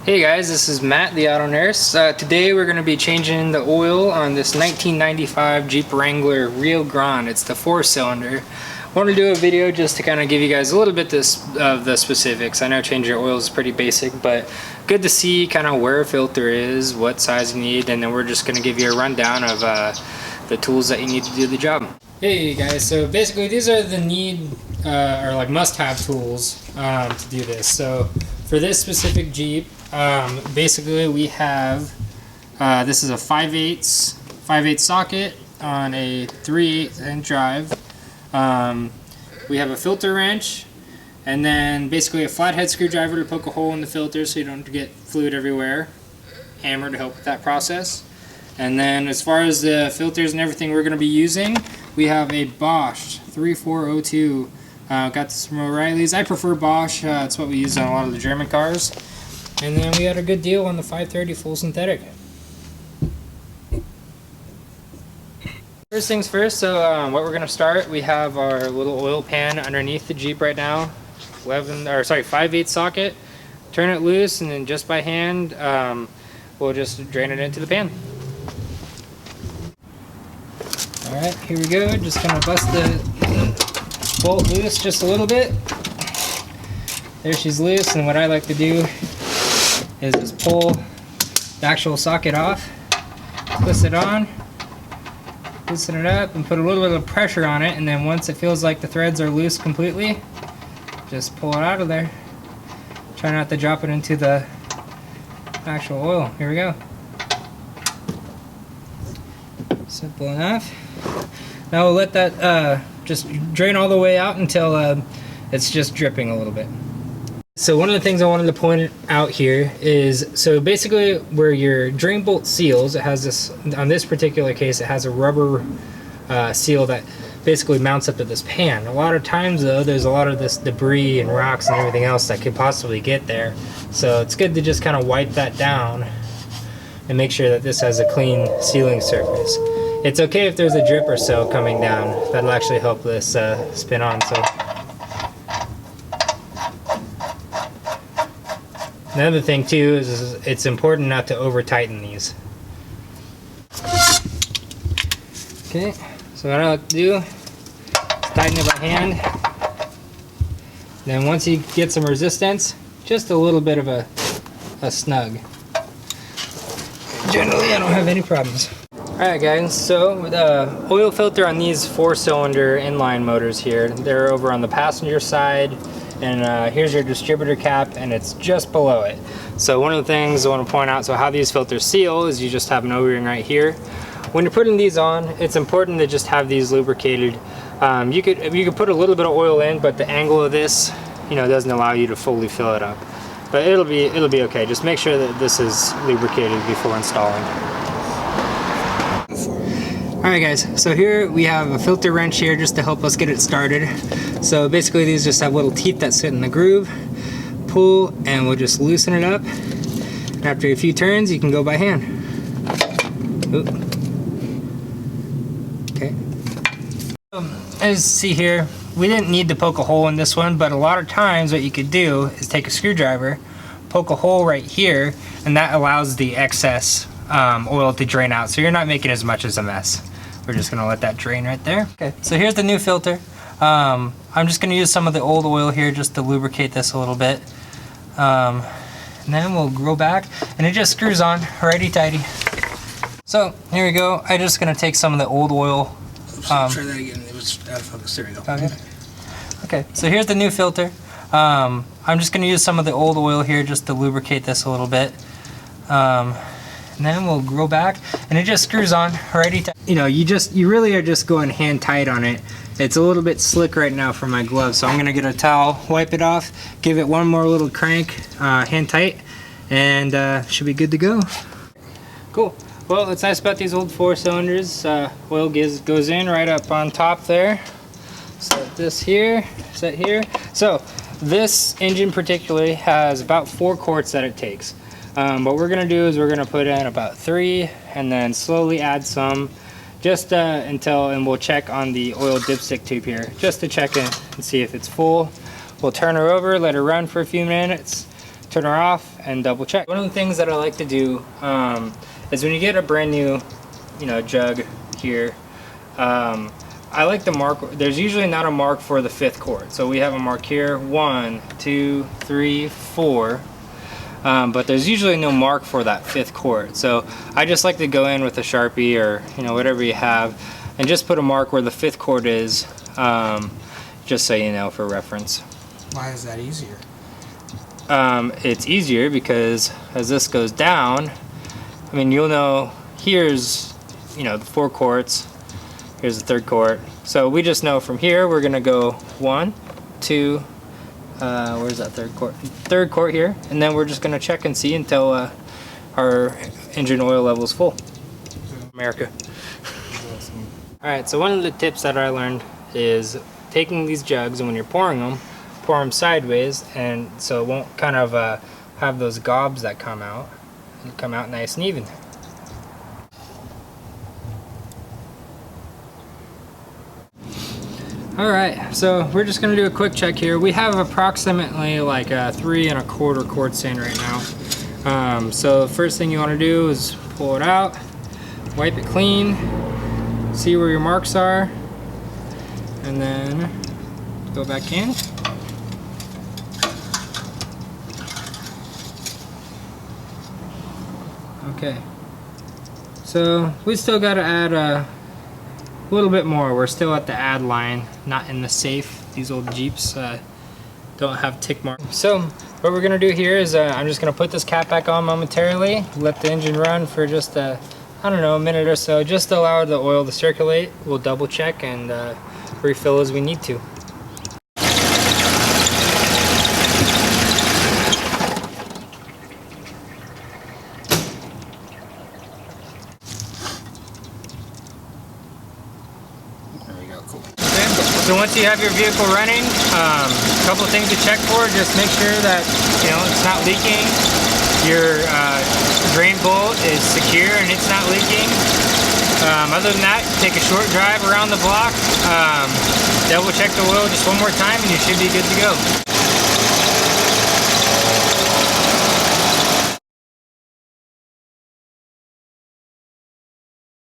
Hey guys, this is Matt, the Auto Nurse. Today we're going to be changing the oil on this 1995 Jeep Wrangler Rio Grande. It's the 4-cylinder. I want to do a video just to kind of give you guys a little bit of the specifics. I know changing your oil is pretty basic, but good to see kind of where a filter is, what size you need, and then we're just going to give you a rundown of the tools that you need to do the job. Hey guys, so basically these are the or like must-have tools to do this. So for this specific Jeep, basically we have this is a 5/8 socket on a 3/8 inch drive. We have a filter wrench, and then basically a flathead screwdriver to poke a hole in the filter so you don't get fluid everywhere. Hammer to help with that process. And then as far as the filters and everything we're going to be using, we have a Bosch 3402. Got this from O'Reilly's. I prefer Bosch. It's what we use on a lot of the German cars. And then we had a good deal on the 530 full synthetic. First things first, so what we're going to start, we have our little oil pan underneath the Jeep right now. 5/8 socket. Turn it loose, and then just by hand, we'll just drain it into the pan. Alright, here we go. Just going to bust the bolt loose just a little bit. There, she's loose, and what I like to do is just pull the actual socket off, twist it on, loosen it up, and put a little bit of pressure on it, and then once it feels like the threads are loose completely, just pull it out of there. Try not to drop it into the actual oil. Here we go. Simple enough. Now we'll let that just drain all the way out until it's just dripping a little bit. So one of the things I wanted to point out here is, so basically where your drain bolt seals, it has this, on this particular case, it has a rubber seal that basically mounts up to this pan. A lot of times though, there's a lot of this debris and rocks and everything else that could possibly get there. So it's good to just kind of wipe that down and make sure that this has a clean sealing surface. It's okay if there's a drip or so coming down. That'll actually help this spin on. So another thing too is it's important not to over tighten these. Okay, so what I like to do is tighten it by hand. Then once you get some resistance, just a little bit of a snug. Generally I don't have any problems. Alright guys, so the oil filter on these 4-cylinder inline motors here, they're over on the passenger side, and here's your distributor cap, and it's just below it. So one of the things I want to point out, so how these filters seal is you just have an O-ring right here. When you're putting these on, it's important to just have these lubricated. You could put a little bit of oil in, but the angle of this, doesn't allow you to fully fill it up. But it'll be okay. Just make sure that this is lubricated before installing. Alright guys, so here we have a filter wrench here just to help us get it started. So basically these just have little teeth that sit in the groove. Pull, and we'll just loosen it up. After a few turns, you can go by hand. Oop. Okay. As you see here, we didn't need to poke a hole in this one, but a lot of times what you could do is take a screwdriver, poke a hole right here, and that allows the excess oil to drain out, so you're not making as much as a mess. We're just going to let that drain right there. Okay, so here's the new filter. I'm just going to use some of the old oil here just to lubricate this a little bit. And then we'll go back, and it just screws on righty-tighty. So here we go. I'm just going to take some of the old oil. Try that again. It was out of focus. There we go. Okay, so here's the new filter. I'm just going to use some of the old oil here just to lubricate this a little bit. And then we'll go back, and it just screws on righty tight. You really are just going hand tight on it. It's a little bit slick right now from my glove, so I'm gonna get a towel, wipe it off, give it one more little crank, hand tight, and should be good to go. Cool. Well, what's nice about these old 4-cylinders, oil goes in right up on top there. Set this here, set here. So this engine particularly has about 4 quarts that it takes. What we're going to do is we're going to put in about 3 and then slowly add some just and we'll check on the oil dipstick tube here just to check in and see if it's full. We'll turn her over, let her run for a few minutes, turn her off, and double check. One of the things that I like to do is when you get a brand new, jug here, I like to mark. There's usually not a mark for the 5th quart, so we have a mark here, 1, 2, 3, 4. But there's usually no mark for that 5th quart, so I just like to go in with a Sharpie or whatever you have, and just put a mark where the 5th quart is, just so you know, for reference. Why is that easier? It's easier because as this goes down, I mean, you'll know here's the 4 quarts, here's the 3rd quart, so we just know from here we're gonna go 1, 2, where's that 3rd quart? 3rd quart here, and then we're just gonna check and see until our engine oil level is full. America. Alright, so one of the tips that I learned is taking these jugs, and when you're pouring them, pour them sideways, and so it won't kind of have those gobs that come out. It'll come out nice and even. Alright, so we're just going to do a quick check here. We have approximately like a 3 1/4 quart sand right now. So the first thing you want to do is pull it out, wipe it clean, see where your marks are, and then go back in. Okay, so we still got to add a little bit more. We're still at the add line, not in the safe. These old Jeeps don't have tick marks. So what we're gonna do here is I'm just gonna put this cap back on momentarily, let the engine run for just I don't know, a minute or so, just to allow the oil to circulate. We'll double check and refill as we need to. So once you have your vehicle running, a couple of things to check for. Just make sure that it's not leaking. Your drain bolt is secure and it's not leaking. Other than that, take a short drive around the block. Double check the oil just one more time and you should be good to go.